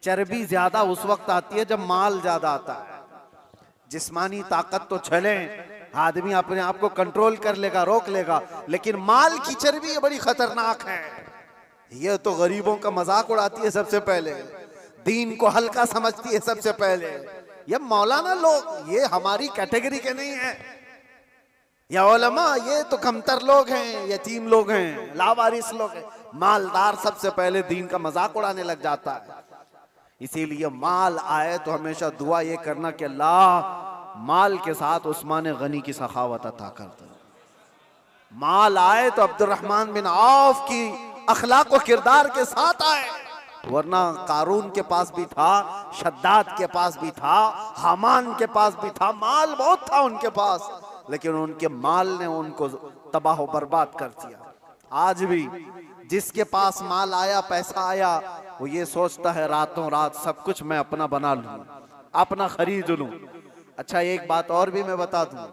चर्बी ज्यादा उस वक्त आती है जब माल ज्यादा आता है। जिस्मानी ताकत तो चले, आदमी अपने आप को कंट्रोल कर लेगा, रोक लेगा, लेकिन माल की चर्बी ये बड़ी खतरनाक है। ये तो गरीबों का मजाक उड़ाती है सबसे पहले, दीन को हल्का समझती है सबसे पहले। ये मौलाना लोग ये हमारी कैटेगरी के नहीं है, या उलमा ये तो कमतर लोग हैं, यतीम लोग हैं, लावारिस लोग हैं। मालदार सबसे पहले दीन का मजाक उड़ाने लग जाता है। इसीलिए माल आए तो हमेशा दुआ ये करना कि अल्लाह माल के साथ उस्मान गनी की सखावत अता कर दे। माल आए तो अब्दुर्रहमान बिन औफ की अखलाक व किरदार के साथ आए, वरना कारून के पास भी था, शद्दाद के पास भी था, हामान के पास भी था, माल बहुत था उनके पास, लेकिन उनके माल ने उनको तबाह बर्बाद कर दिया। आज भी जिसके पास माल आया, पैसा आया, वो ये सोचता है रातों रात सब कुछ मैं अपना बना लूं, अपना खरीद लूं। अच्छा एक बात और भी मैं बता दूं,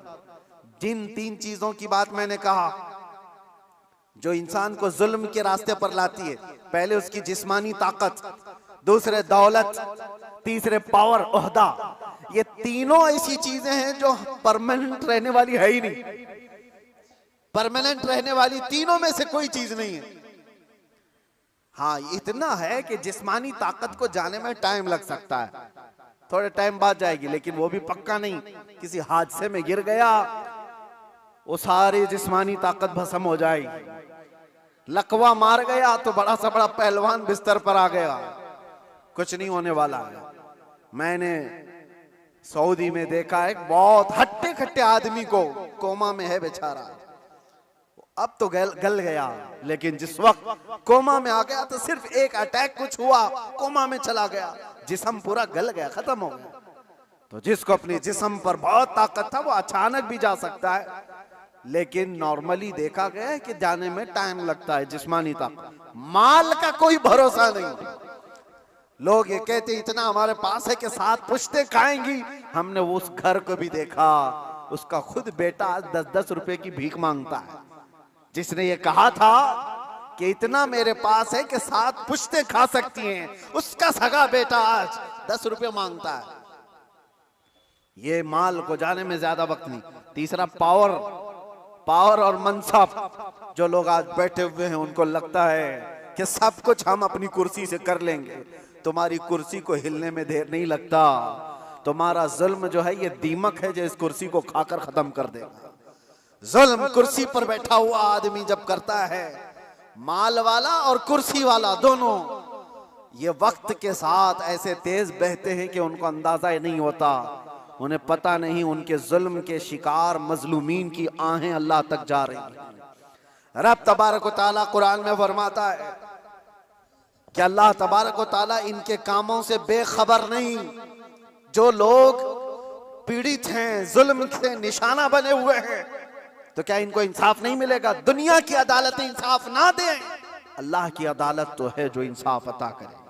जिन 3 चीजों की बात मैंने कहा जो इंसान को जुल्म के रास्ते पर लाती है, पहले उसकी जिस्मानी ताकत, दूसरे दौलत, तीसरे पावर, ओहदा, ये तीनों ऐसी चीजें हैं जो परमानेंट रहने वाली है ही नहीं। परमानेंट रहने वाली तीनों में से कोई चीज नहीं है। हाँ इतना है कि जिस्मानी ताकत को जाने में टाइम लग सकता है, थोड़े टाइम बाद जाएगी, लेकिन वो भी पक्का नहीं। किसी हादसे में गिर गया, वो सारी जिस्मानी ताकत भस्म हो जाएगी। लकवा मार गया तो बड़ा सा बड़ा पहलवान बिस्तर पर आ गया, कुछ नहीं होने वाला है। मैंने सऊदी में देखा एक बहुत हट्टे खट्टे आदमी को, कोमा में है बेचारा, अब तो गल गया, लेकिन जिस वक्त कोमा में आ गया तो सिर्फ एक अटैक कुछ हुआ, कोमा में चला गया, जिस्म पूरा गल गया, खत्म हो गया। तो जिसको अपने जिस्म पर बहुत ताकत था वो अचानक भी जा सकता है, लेकिन नॉर्मली देखा गया है कि जाने में टाइम लगता है। जिस्मानी ताकत, माल का कोई भरोसा नहीं। लोग ये कहते इतना हमारे पास है कि 7 पुश्तें खाएंगी। हमने उस घर को भी देखा, उसका खुद बेटा 10-10 रुपए की भीख मांगता है। जिसने ये कहा था कि इतना मेरे पास है कि 7 पुश्तें खा सकती हैं, उसका सगा बेटा आज 10 रुपए मांगता है। ये माल को जाने में ज्यादा वक्त नहीं। तीसरा पावर और मनसब। जो लोग आज बैठे हुए हैं उनको लगता है कि सब कुछ हम अपनी कुर्सी से कर लेंगे। तुम्हारी कुर्सी को हिलने में देर नहीं लगता। तुम्हारा जुल्म जो है ये दीमक है जो इस कुर्सी को खाकर खत्म कर देगा। जुल्म कुर्सी पर बैठा हुआ आदमी जब करता है, माल वाला और कुर्सी वाला दोनों, ये वक्त के साथ ऐसे तेज बहते हैं कि उनको अंदाजा ही नहीं होता। उन्हें पता नहीं उनके जुल्म के शिकार मजलूमीन की आहें अल्लाह तक जा रही हैं। रब तबारक व तआला कुरान में फरमाता है कि अल्लाह तबारक व तआला इनके कामों से बेखबर नहीं। जो लोग पीड़ित हैं, जुल्म से निशाना बने हुए हैं, तो क्या इनको इंसाफ नहीं मिलेगा? दुनिया की अदालत इंसाफ ना दे, अल्लाह की अदालत तो है जो इंसाफ अता करे।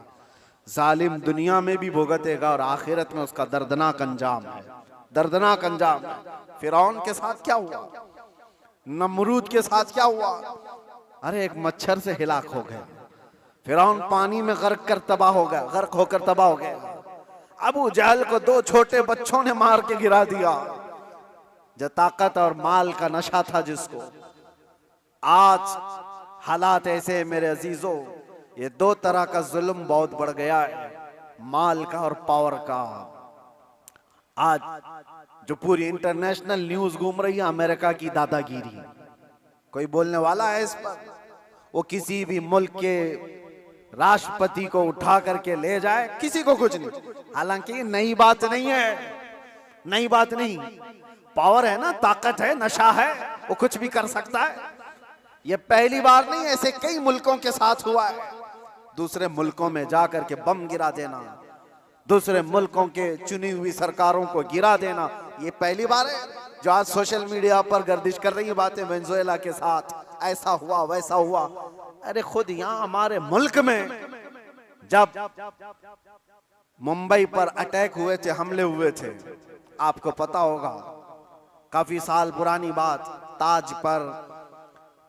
जालिम दुनिया में भी भुगतेगा और आखिरत में उसका दर्दनाक अंजाम है, दर्दनाक अंजाम है। फिरौन के साथ क्या हुआ, नमरूद के साथ क्या हुआ? अरे एक मच्छर से हिलाक हो गए। फिरौन पानी में गर्क कर तबाह हो गया, गर्क होकर तबाह हो गया। अबू जहल को 2 छोटे बच्चों ने मार के गिरा दिया। जो ताकत और माल का नशा था जिसको, आज हालात ऐसे मेरे अजीजों, ये 2 तरह का जुल्म बहुत बढ़ गया है, माल का और पावर का। आज जो पूरी इंटरनेशनल न्यूज घूम रही है अमेरिका की दादागिरी, कोई बोलने वाला है इस पर? वो किसी भी मुल्क के राष्ट्रपति को उठा करके ले जाए, किसी को कुछ नहीं। हालांकि नई बात नहीं है, नई बात नहीं। पावर है ना, ताकत है, नशा है, वो कुछ भी कर सकता है। ये पहली बार नहीं, ऐसे कई मुल्कों के साथ हुआ है। दूसरे मुल्कों में जाकर के बम गिरा देना, दूसरे मुल्कों के चुनी हुई सरकारों को गिरा देना, ये पहली बार है। जो आज सोशल मीडिया पर गर्दिश कर रही है बातें, वेनेजुएला के साथ ऐसा हुआ वैसा हुआ। अरे खुद यहाँ हमारे मुल्क में जब मुंबई पर अटैक हुए थे, हमले हुए थे, आपको पता होगा, काफी साल पुरानी बात, ताज पर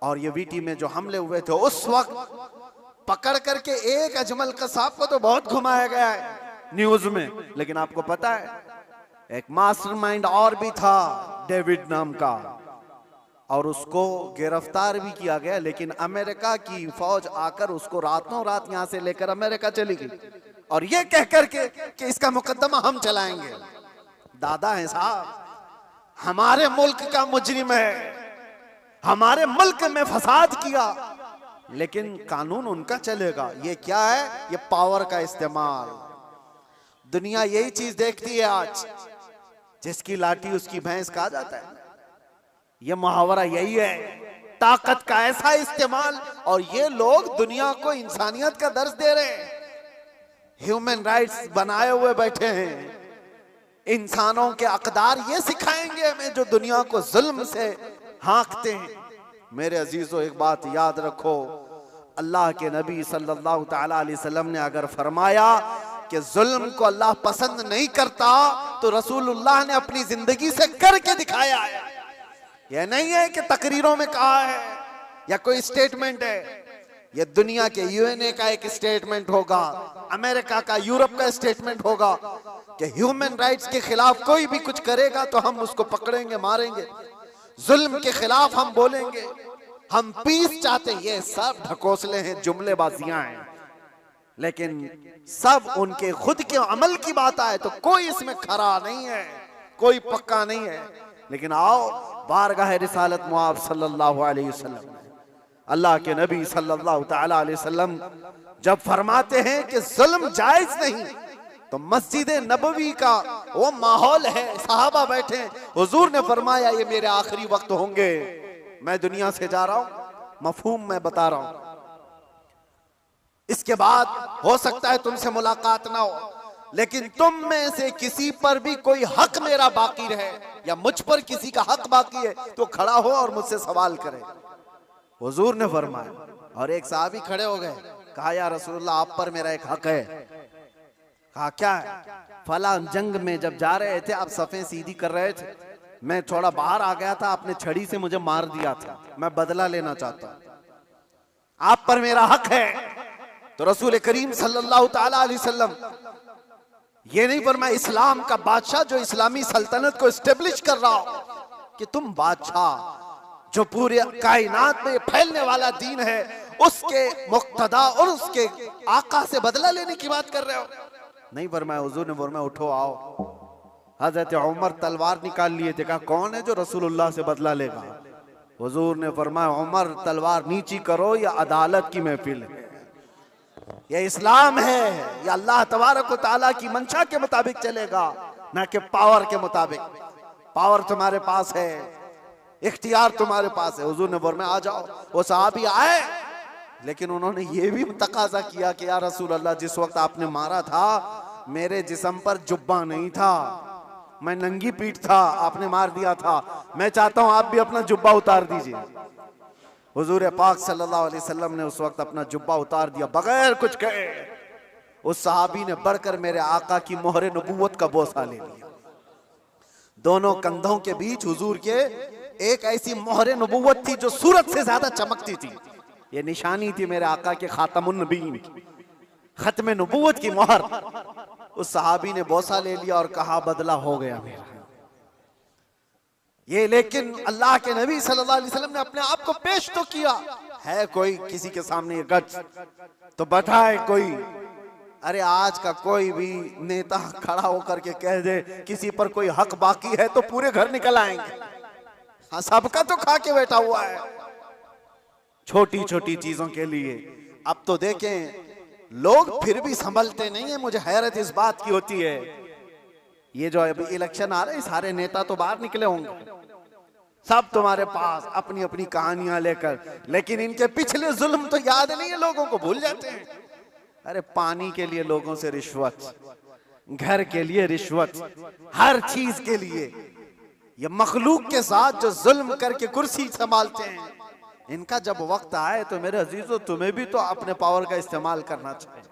और ये वीटी में जो हमले हुए थे, उस वक्त पकड़ करके एक अजमल कसाब को तो बहुत घुमाया गया है न्यूज में, लेकिन आपको पता है एक मास्टरमाइंड और भी था डेविड नाम का, और उसको गिरफ्तार भी किया गया, लेकिन अमेरिका की फौज आकर उसको रातों रात यहां से लेकर अमेरिका चली गई, और ये कह करके कि इसका मुकदमा हम चलाएंगे। दादा है साहब, हमारे मुल्क का मुजरिम है, हमारे मुल्क में फसाद किया, लेकिन कानून उनका चलेगा। ये क्या है? ये पावर का इस्तेमाल। दुनिया यही चीज देखती है आज, जिसकी लाठी उसकी भैंस कहा जाता है। ये मुहावरा यही है, ताकत का ऐसा इस्तेमाल, और ये लोग दुनिया को इंसानियत का दर्स दे रहे हैं। ह्यूमन राइट्स बनाए हुए बैठे हैं, इंसानों के अकदार ये सिखाएंगे हमें जो दुनिया को जुल्म से हाँकते हैं। मेरे अजीजों, एक बात याद रखो, अल्लाह के नबी सल्लल्लाहु तआला अलैहि वसल्लम ने अगर फरमाया कि जुल्म को अल्लाह पसंद नहीं करता, तो रसूलुल्लाह ने अपनी जिंदगी से करके दिखाया है। यह नहीं है कि तकरीरों में कहा है या कोई स्टेटमेंट है। यह दुनिया के यूएनए का एक स्टेटमेंट होगा, अमेरिका का, यूरोप का स्टेटमेंट होगा कि ह्यूमन राइट्स के खिलाफ कोई भी कुछ करेगा तो हम उसको पकड़ेंगे, मारेंगे। जुल्म के खिलाफ हम बोलेंगे, हम पीस चाहते हैं। ये सब ढकोसले हैं, जुमलेबाजियां हैं, लेकिन सब उनके खुद के अमल की बात आए तो कोई इसमें खरा नहीं है, कोई पक्का नहीं है। लेकिन आओ बारगाह रिसालत मुआब सल्लल्लाहु अलैहि वसल्लम, अल्लाह के नबी सल्लल्लाहु तआला अलैहि वसल्लम जब फरमाते हैं कि जुल्म जायज नहीं, तो मस्जिद नबवी का वो माहौल है, सहाबा बैठे, हुजूर ने फरमाया ये मेरे आखिरी वक्त होंगे, मैं दुनिया से जा रहा हूं, मफहूम मैं बता रहा हूं, इसके बाद हो सकता है तुमसे मुलाकात ना हो, लेकिन तुम में से किसी पर भी कोई हक मेरा बाकी रहे या मुझ पर किसी का हक बाकी है तो खड़ा हो और मुझसे सवाल करे। हुजूर ने फरमाया, और एक साहबी खड़े हो गए, कहा या रसूलुल्लाह आप पर मेरा एक हक है। कहा क्या है? फला जंग में जब जा रहे थे आप सफ़ें सीधी कर रहे थे, मैं थोड़ा बाहर आ गया था, आपने छड़ी से मुझे मार दिया था, मैं बदला लेना चाहता हूं, आप पर मेरा हक है। तो रसूल करीम सल्लल्लाहु तआला अलैहि वसल्लम ये नहीं फरमाया इस्लाम का बादशाह जो इस्लामी सल्तनत को एस्टेब्लिश कर रहा हो कि तुम बादशाह जो पूरे कायनात में फैलने वाला दीन है उसके मुक्तदा और उसके आका से बदला लेने की बात कर रहे हो। नहीं फरमाया, हुजूर ने फरमाया उठो आओ। हजरत उमर तलवार निकाल लिए थे, कहा कौन है जो रसूलुल्लाह से बदला लेगा? हुजूर ने फरमाया उमर तलवार नीची करो, या अदालत की महफिल है, यह इस्लाम है, यह अल्लाह तबारक व तआला की मंशा के मुताबिक चलेगा, ना कि पावर के मुताबिक। पावर तुम्हारे पास है, इख्तियार तुम्हारे पास है। हुजूर ने फरमाया आ जाओ। वो सहाबी आए, लेकिन उन्होंने ये भी तकाजा किया कि या रसूल अल्लाह जिस वक्त आपने मारा था मेरे जिस्म पर जुब्बा नहीं था, मैं नंगी पीठ था, आपने मार दिया था, मैं चाहता हूं आप भी अपना जुब्बा उतार दीजिए। हुजूर पाक सल्लल्लाहु अलैहि वसल्लम ने उस वक्त अपना जुब्बा उतार दिया बगैर कुछ कहे। उस सहाबी ने बढ़कर मेरे आका की मोहरे नबूवत का बोसा ले लिया। दोनों कंधों के बीच हुजूर के एक ऐसी मोहरे नबूवत थी जो सूरज से ज्यादा चमकती थी। ये निशानी थी मेरे आका के खातमुन नबीन की, खत्म नबूवत की मोहर। उस सहाबी ने बोसा ले लिया और कहा बदला हो गया मेरा ये। लेकिन अल्लाह के नबी सल्लल्लाहु अलैहि वसल्लम ने अपने आप को पेश तो किया है, कोई किसी के सामने ये गच तो बताए कोई। अरे आज का कोई भी नेता खड़ा होकर के कह दे किसी पर कोई हक बाकी है तो पूरे घर निकल आएंगे। हाँ, सबका तो खा के बैठा हुआ है छोटी छोटी चीजों के लिए। अब तो देखें लोग फिर भी संभलते नहीं है। मुझे हैरत इस बात की होती है, ये जो अभी इलेक्शन आ रहे हैं सारे नेता तो बाहर निकले होंगे, सब तुम्हारे पास अपनी अपनी कहानियां लेकर, लेकिन इनके पिछले जुल्म तो याद नहीं है, लोगों को भूल जाते हैं। अरे पानी के लिए लोगों से रिश्वत, घर के लिए रिश्वत, हर चीज के लिए। ये मखलूक के साथ जो जुल्म करके कुर्सी संभालते हैं, इनका जब वक्त आए तो मेरे अजीजों तुम्हें भी तो अपने पावर का इस्तेमाल करना चाहिए।